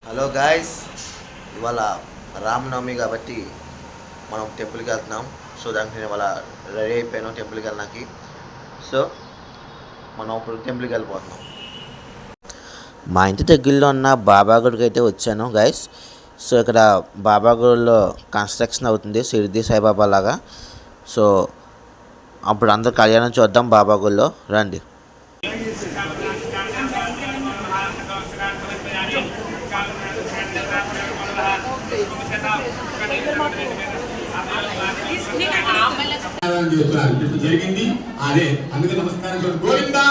Hello guys, ఇవాళ రామనవమి కాబట్టి మనం టెంపుల్కి వెళ్తున్నాం. సో దానికి నేను ఇవాళ రెడీ అయిపోయాను టెంపుల్కి వెళ్ళడానికి. సో మనం ఇప్పుడు టెంపుల్కి వెళ్ళిపోతున్నాం. మా ఇంటి దగ్గరలో ఉన్న బాబాగుడికి అయితే వచ్చాను గాయస్. సో ఇక్కడ బాబాగుడిలో కన్స్ట్రక్షన్ అవుతుంది షిరిడి సాయిబాబా లాగా. సో అప్పుడు అందరు కళ్యాణం చూద్దాం బాబాగుడిలో, రండి. జరిగింది అదే అందుకే నమస్కారం గోవిందా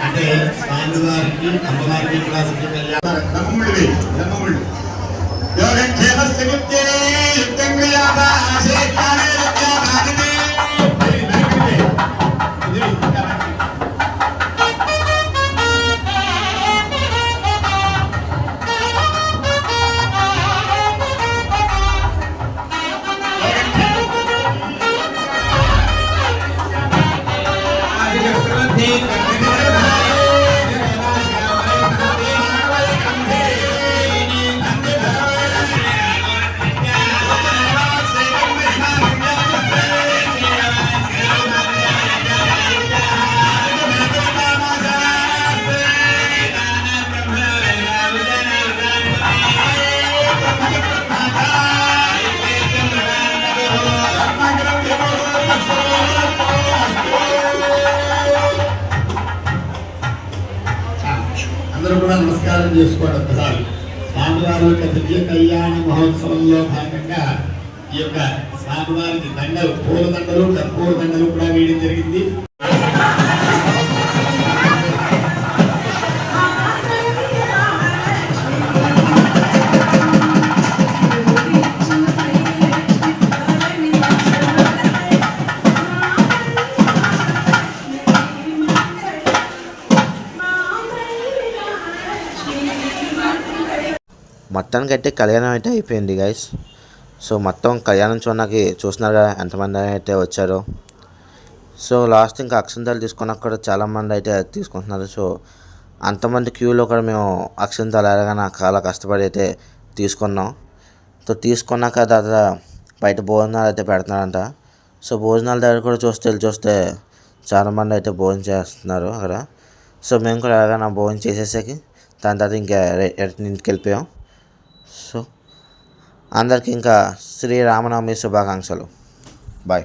అంటే స్వామివారికి అమ్మవారికి బ్రహ్మముడి బ్రహ్మముడి అందరూ కూడా నమస్కారం చేసుకోండి. ఒక్కసారి స్వామివారి యొక్క దివ్య కళ్యాణ మహోత్సవంలో భాగంగా ఈ యొక్క స్వామివారికి దండలు, పూల దండలు, కర్పూర దండలు కూడా వేయడం జరిగింది. మొత్తానికి అయితే కళ్యాణం అయితే అయిపోయింది గైస్. సో మొత్తం కళ్యాణం చూస్తున్నారు కదా ఎంతమంది అయితే వచ్చారో. సో లాస్ట్ ఇంకా అక్షంతాలు తీసుకున్నాక కూడా చాలామంది అయితే తీసుకుంటున్నారు. సో అంతమంది క్యూలో కూడా మేము అక్షంతాలు ఎలాగైనా చాలా కష్టపడి అయితే తీసుకున్నాం. సో తీసుకున్నాక తర్వాత బయట భోజనాలు అయితే పెడుతున్నారంట. సో భోజనాల దగ్గర కూడా చూస్తే చాలామంది అయితే భోజనం చేస్తున్నారు అక్కడ. సో మేము కూడా ఎలాగైనా భోజనం చేసేసరికి దాని తర్వాత ఇంకా ఇంటికి వెళ్ళిపోయాం. సో అందరికీ ఇంకా శ్రీరామనవమి శుభాకాంక్షలు. బాయ్.